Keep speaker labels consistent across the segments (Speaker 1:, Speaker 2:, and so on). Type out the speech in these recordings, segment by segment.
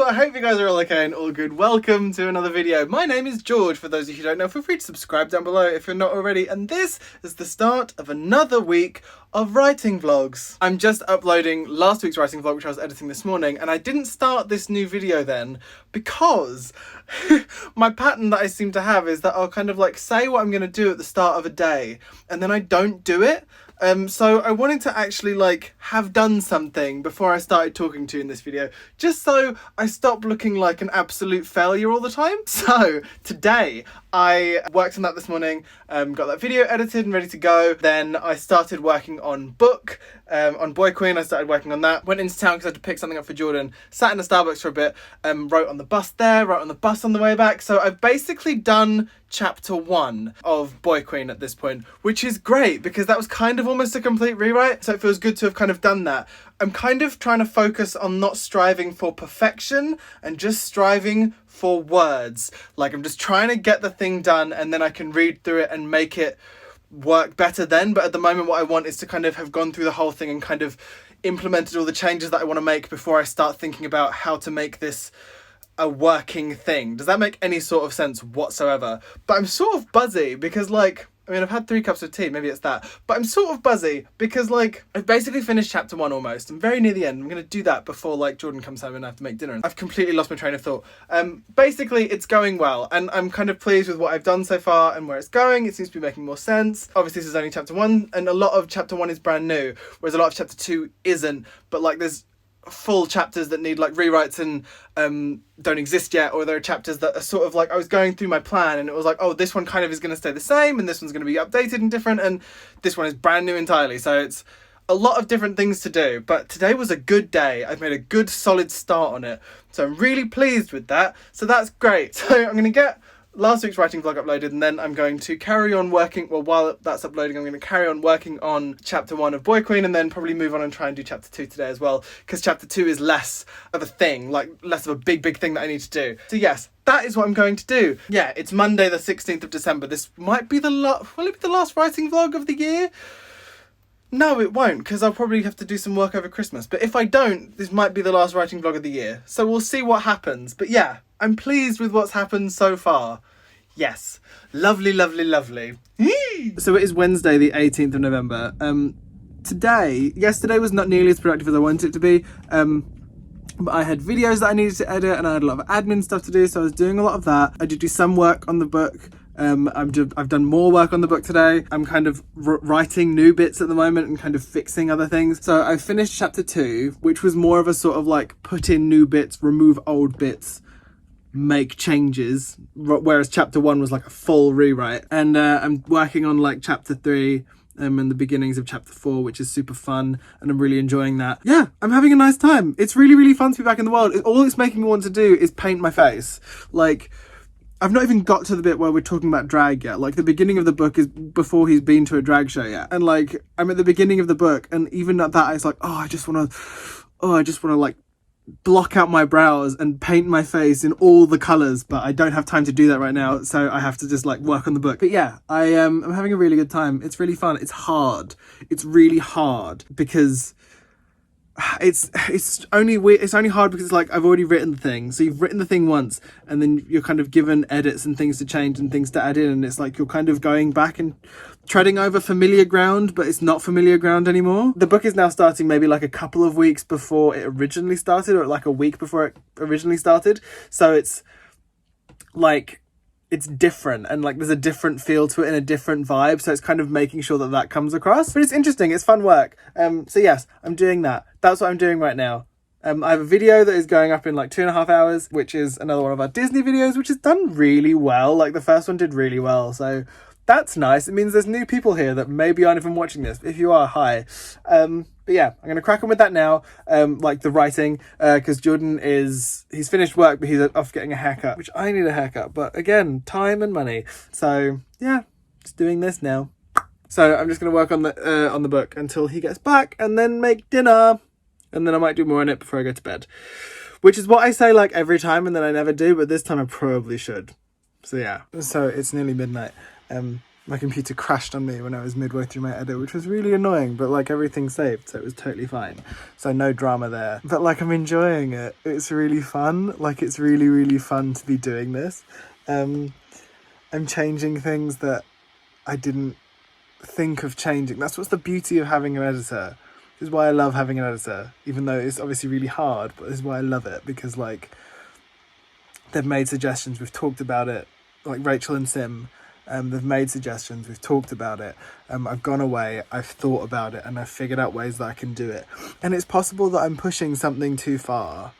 Speaker 1: I hope you guys are all okay and all good. Welcome to another video. My name is George. For those of you who don't know, feel free to subscribe down below if you're not already. And this is the start of another week of writing vlogs. I'm just uploading last week's writing vlog, which I was editing this morning, and I didn't start this new video then because my pattern that I seem to have is that I'll kind of like say what I'm going to do at the start of a day and then I don't do it. So I wanted to actually like have done something before I started talking to you in this video, just so I stop looking like an absolute failure all the time. So today I worked on that this morning, got that video edited and ready to go. Then I started working on Boy Queen. I started working on that. Went into town because I had to pick something up for Jordan. Sat in a Starbucks for a bit, wrote on the bus there, wrote on the bus on the way back. So I've basically done chapter 1 of Boy Queen at this point, which is great because that was kind of almost a complete rewrite. So it feels good to have kind of done that. I'm kind of trying to focus on not striving for perfection and just striving for words. Like I'm just trying to get the thing done and then I can read through it and make it work better then. But at the moment what I want is to kind of have gone through the whole thing and kind of implemented all the changes that I want to make before I start thinking about how to make this a working thing. Does that make any sort of sense whatsoever? But I'm sort of buzzy because like, I mean, I've had 3 cups of tea, maybe it's that. But I'm sort of buzzy because like, I've basically finished chapter 1 almost. I'm very near the end. I'm going to do that before like Jordan comes home and I have to make dinner. I've completely lost my train of thought. Basically it's going well and I'm kind of pleased with what I've done so far and where it's going. It seems to be making more sense. Obviously this is only chapter 1 and a lot of chapter 1 is brand new, whereas a lot of chapter 2 isn't. But like there's full chapters that need like rewrites and don't exist yet, or there are chapters that are sort of like I was going through my plan and it was like, oh, this one kind of is going to stay the same and this one's going to be updated and different and this one is brand new entirely. So it's a lot of different things to do, but today was a good day. I've made a good solid start on it, so I'm really pleased with that. So that's great. So I'm going to get last week's writing vlog uploaded and then I'm going to carry on working, well, while that's uploading I'm going to carry on working on chapter 1 of Boy Queen and then probably move on and try and do chapter 2 today as well, because chapter 2 is less of a thing, like less of a big thing that I need to do. So yes, that is what I'm going to do. Yeah, it's Monday the 16th of December. This might be will it be the last writing vlog of the year? No, it won't, because I'll probably have to do some work over Christmas. But if I don't, this might be the last writing vlog of the year. So we'll see what happens. But yeah, I'm pleased with what's happened so far. Yes. Lovely. So it is Wednesday, the 18th of November. Yesterday was not nearly as productive as I wanted it to be. But I had videos that I needed to edit and I had a lot of admin stuff to do. So I was doing a lot of that. I did do some work on the book. I've done more work on the book today. I'm kind of writing new bits at the moment and kind of fixing other things. So I finished chapter 2, which was more of a sort of like put in new bits, remove old bits, make changes, whereas chapter 1 was like a full rewrite. And I'm working on like chapter 3 and the beginnings of chapter 4, which is super fun and I'm really enjoying that. Yeah, I'm having a nice time. It's really fun to be back in the world. All it's making me want to do is paint my face. Like, I've not even got to the bit where we're talking about drag yet. Like the beginning of the book is before he's been to a drag show yet. And like, I'm at the beginning of the book and even at that, it's like, I just want to like block out my brows and paint my face in all the colours, but I don't have time to do that right now, so I have to just like work on the book. But yeah, I'm having a really good time. It's really fun. It's hard. It's really hard because it's only hard because it's like I've already written the thing. So you've written the thing once and then you're kind of given edits and things to change and things to add in, and it's like you're kind of going back and treading over familiar ground, but it's not familiar ground anymore. The book is now starting maybe like a couple of weeks before it originally started, or like a week before it originally started. So it's like it's different and like there's a different feel to it and a different vibe, so it's kind of making sure that comes across. But it's interesting, it's fun work. So yes, I'm doing that. That's what I'm doing right now. I have a video that is going up in like 2.5 hours, which is another one of our Disney videos, which has done really well. Like the first one did really well, so that's nice. It means there's new people here that maybe aren't even watching this. If you are, hi. But yeah, I'm going to crack on with that now, like the writing, because Jordan he's finished work, but he's off getting a haircut, which I need a haircut. But again, time and money. So yeah, just doing this now. So I'm just going to work on the book until he gets back and then make dinner. And then I might do more on it before I go to bed, which is what I say like every time and then I never do. But this time I probably should. So yeah, so it's nearly midnight. My computer crashed on me when I was midway through my edit, which was really annoying, but like everything's saved, so it was totally fine. So no drama there. But like I'm enjoying it. It's really fun. Like it's really, really fun to be doing this. I'm changing things that I didn't think of changing. That's what's the beauty of having an editor. This is why I love having an editor, even though it's obviously really hard, but this is why I love it, because like they've made suggestions, we've talked about it, like Rachel and Sim. They've made suggestions, we've talked about it, I've gone away, I've thought about it, and I've figured out ways that I can do it. And it's possible that I'm pushing something too far,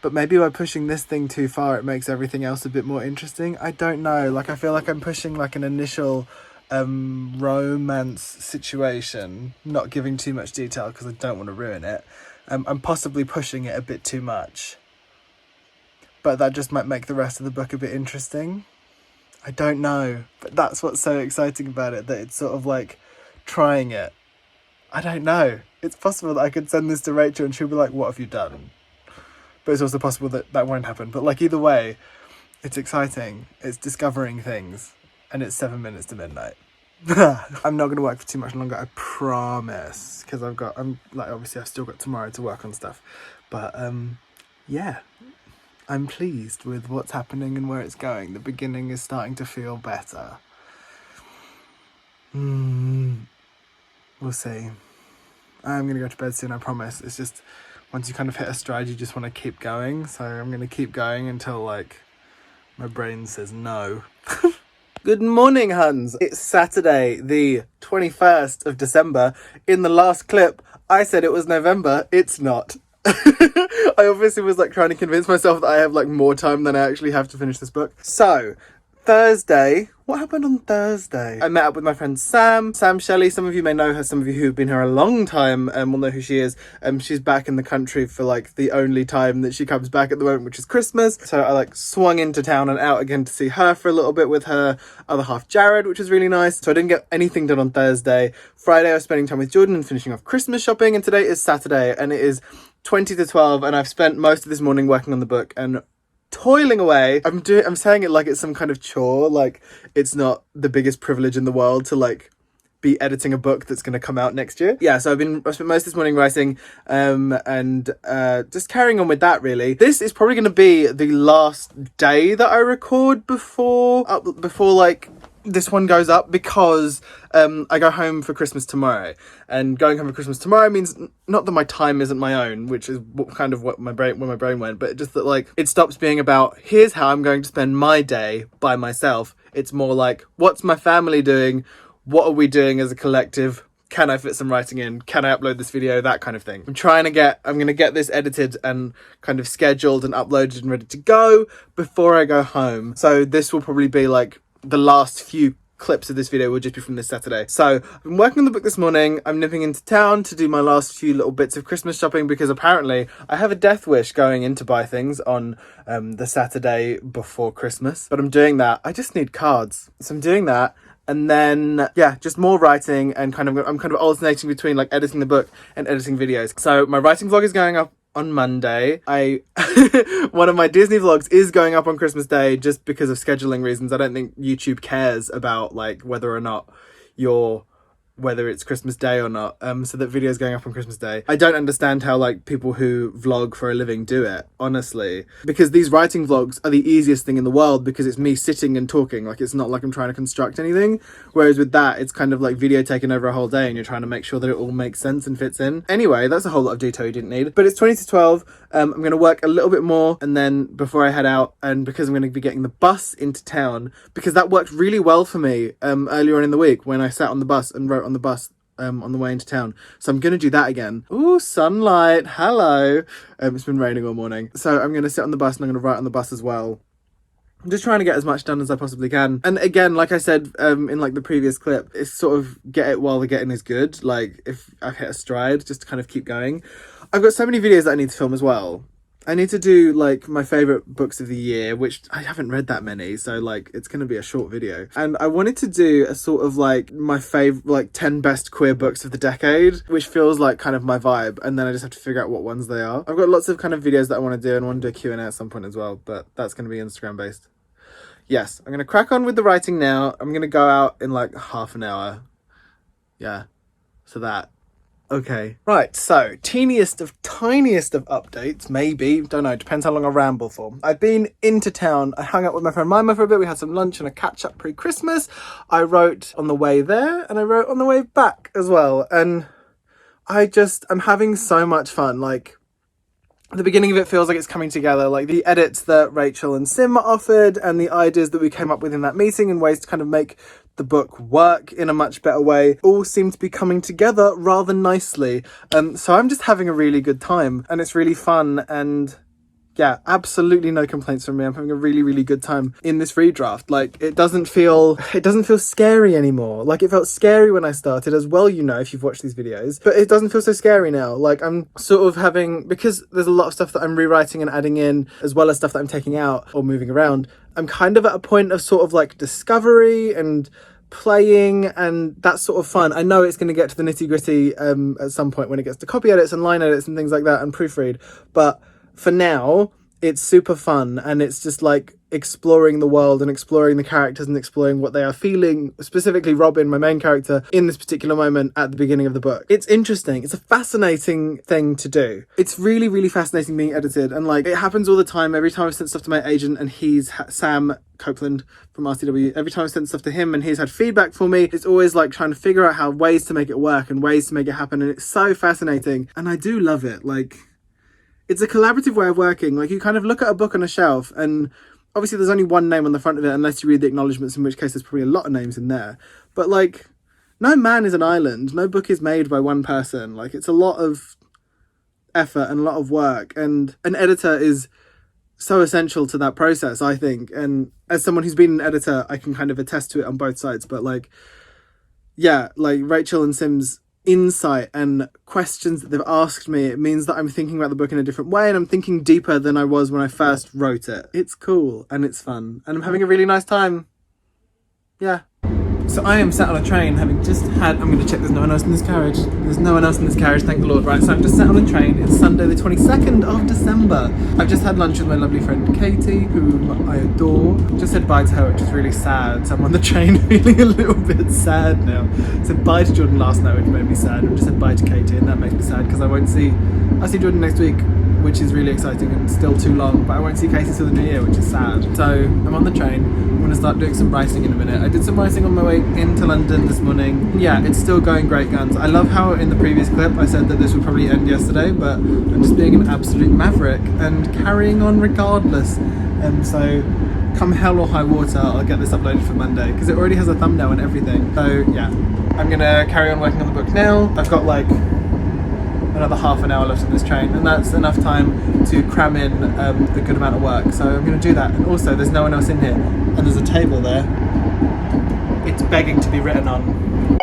Speaker 1: but maybe by pushing this thing too far it makes everything else a bit more interesting. I don't know, like I feel like I'm pushing like an initial romance situation, not giving too much detail because I don't want to ruin it. I'm possibly pushing it a bit too much, but that just might make the rest of the book a bit interesting. I don't know, but that's what's so exciting about it, that it's sort of like trying it. I don't know. It's possible that I could send this to Rachel and she'll be like, what have you done? But it's also possible that that won't happen. But like either way, it's exciting. It's discovering things. And it's 7 minutes to midnight. I'm not going to work for too much longer, I promise. Because obviously I've still got tomorrow to work on stuff. But yeah. I'm pleased with what's happening and where it's going. The beginning is starting to feel better. We'll see. I'm going to go to bed soon, I promise. It's just, once you kind of hit a stride, you just want to keep going. So I'm going to keep going until, like, my brain says no. Good morning, Huns. It's Saturday, the 21st of December. In the last clip, I said it was November. It's not. I obviously was like trying to convince myself that I have like more time than I actually have to finish this book. So, Thursday. What happened on Thursday? I met up with my friend Sam Shelley. Some of you may know her, some of you who have been here a long time will know who she is. She's back in the country for like the only time that she comes back at the moment, which is Christmas. So I like swung into town and out again to see her for a little bit with her other half Jared, which was really nice. So I didn't get anything done on Thursday. Friday I was spending time with Jordan and finishing off Christmas shopping, and today is Saturday and it is 20 to 12 and I've spent most of this morning working on the book and toiling away. I'm saying it like it's some kind of chore, like it's not the biggest privilege in the world to like be editing a book that's going to come out next year. Yeah, so I've spent most of this morning writing and just carrying on with that really. This is probably going to be the last day that I record before like this one goes up, because I go home for Christmas tomorrow, and going home for Christmas tomorrow means not that my time isn't my own, which is where my brain went, but just that like it stops being about here's how I'm going to spend my day by myself. It's more like, what's my family doing? What are we doing as a collective? Can I fit some writing in? Can I upload this video? That kind of thing. I'm going to get this edited and kind of scheduled and uploaded and ready to go before I go home. So this will probably be like the last few clips of this video will just be from this Saturday. So I've been working on the book this morning. I'm nipping into town to do my last few little bits of Christmas shopping, because apparently I have a death wish going in to buy things on the Saturday before Christmas. But I'm doing that. I just need cards. So I'm doing that. And then, yeah, just more writing, and I'm kind of alternating between like editing the book and editing videos. So my writing vlog is going up on Monday. One of my Disney vlogs is going up on Christmas Day just because of scheduling reasons. I don't think YouTube cares about like whether it's Christmas Day or not. So that video is going up on Christmas Day. I don't understand how like people who vlog for a living do it, honestly, because these writing vlogs are the easiest thing in the world, because it's me sitting and talking. Like it's not like I'm trying to construct anything. Whereas with that, it's kind of like video taken over a whole day and you're trying to make sure that it all makes sense and fits in. Anyway, that's a whole lot of detail you didn't need. But it's 20 to 12. I'm going to work a little bit more, and then before I head out, and because I'm going to be getting the bus into town, because that worked really well for me earlier on in the week when I sat on the bus and wrote on the bus on the way into town. So I'm going to do that again. Ooh, sunlight. Hello. It's been raining all morning. So I'm going to sit on the bus and I'm going to write on the bus as well. I'm just trying to get as much done as I possibly can. And again, like I said in like the previous clip, it's sort of get it while the getting is good. Like if I've hit a stride, just to kind of keep going. I've got so many videos that I need to film as well. I need to do like my favourite books of the year, which I haven't read that many, so like it's going to be a short video. And I wanted to do a sort of like my favourite, like 10 best queer books of the decade, which feels like kind of my vibe, and then I just have to figure out what ones they are. I've got lots of kind of videos that I want to do, and want to do a Q&A at some point as well, but that's going to be Instagram based. yes, I'm going to crack on with the writing now. I'm going to go out in like half an hour. Yeah, so that. Okay. Right, so tiniest of updates, maybe. Don't know, depends how long I ramble for. I've been into town. I hung out with my friend Mima for a bit. We had some lunch and a catch-up pre-Christmas. I wrote on the way there and I wrote on the way back as well. And I'm having so much fun. Like, the beginning of it feels like it's coming together, like the edits that Rachel and Sim offered and the ideas that we came up with in that meeting and ways to kind of make the book work in a much better way all seem to be coming together rather nicely. So I'm just having a really good time and it's really fun, and yeah, absolutely no complaints from me. I'm having a really, really good time in this redraft. Like, it doesn't feel scary anymore. Like, it felt scary when I started, as well, you know, if you've watched these videos, but it doesn't feel so scary now. Like, I'm sort of having, because there's a lot of stuff that I'm rewriting and adding in, as well as stuff that I'm taking out or moving around. I'm kind of at a point of sort of like discovery and playing, and that's sort of fun. I know it's going to get to the nitty gritty at some point when it gets to copy edits and line edits and things like that and proofread, but for now, it's super fun, and it's just like exploring the world and exploring the characters and exploring what they are feeling, specifically Robin, my main character, in this particular moment at the beginning of the book. It's interesting. It's a fascinating thing to do. It's really, really fascinating being edited, and like, it happens all the time. Every time I've sent stuff to my agent and he's Sam Copeland from RCW, every time I sent stuff to him and he's had feedback for me, it's always like trying to figure out how ways to make it work and ways to make it happen, and it's so fascinating, and I do love it. Like, it's a collaborative way of working. Like, you kind of look at a book on a shelf and obviously there's only one name on the front of it unless you read the acknowledgements, in which case there's probably a lot of names in there. But like, no man is an island. No book is made by one person. Like, it's a lot of effort and a lot of work, and an editor is so essential to that process, I think. And as someone who's been an editor, I can kind of attest to it on both sides. But like, yeah, like Rachel and Sim's insight and questions that they've asked me, it means that I'm thinking about the book in a different way, and I'm thinking deeper than I was when I first wrote it. It's cool and it's fun and I'm having a really nice time. Yeah. So I am sat on a train, having just had, I'm going to check there's no one else in this carriage. There's no one else in this carriage, thank the Lord. Right, so I'm just sat on a train. It's Sunday the 22nd of December. I've just had lunch with my lovely friend Katie, whom I adore. Just said bye to her, which is really sad. So I'm on the train feeling a little bit sad now. I said bye to Jordan last night, which made me sad. I just said bye to Katie, and that makes me sad because I'll see Jordan next week, which is really exciting and still too long, but I won't see Katie till the new year, which is sad. So I'm on the train. I'm going to start doing some writing in a minute. I did some writing on my way into London this morning. Yeah, it's still going great guns. I love how in the previous clip I said that this would probably end yesterday, but I'm just being an absolute maverick and carrying on regardless. And so come hell or high water, I'll get this uploaded for Monday because it already has a thumbnail and everything. So yeah, I'm going to carry on working on the book now. I've got like another half an hour left on this train, and that's enough time to cram in a good amount of work, so I'm going to do that. And also, there's no one else in here, and there's a table there. It's begging to be written on.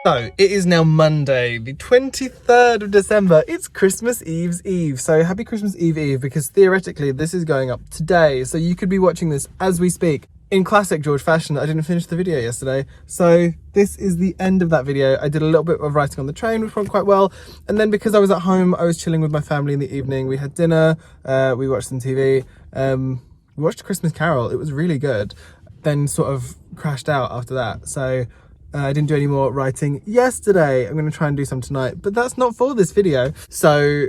Speaker 1: So, it is now Monday, the 23rd of December. It's Christmas Eve's Eve. So, happy Christmas Eve, because theoretically this is going up today. So, you could be watching this as we speak. In classic George fashion, I didn't finish the video yesterday. So, this is the end of that video. I did a little bit of writing on the train, which went quite well. And then because I was at home, I was chilling with my family in the evening. We had dinner, we watched some TV, we watched A Christmas Carol. It was really good. Then sort of crashed out after that. So, I didn't do any more writing yesterday. I'm going to try and do some tonight, but that's not for this video. So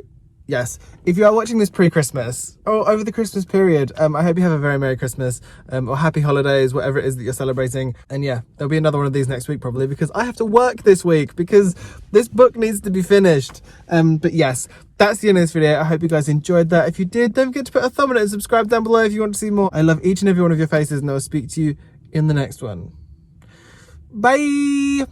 Speaker 1: yes, if you are watching this pre-Christmas or over the Christmas period, I hope you have a very Merry Christmas or Happy Holidays, whatever it is that you're celebrating. And yeah, there'll be another one of these next week probably, because I have to work this week because this book needs to be finished. But yes, that's the end of this video. I hope you guys enjoyed that. If you did, don't forget to put a thumb on it and subscribe down below if you want to see more. I love each and every one of your faces, and I will speak to you in the next one. Bye.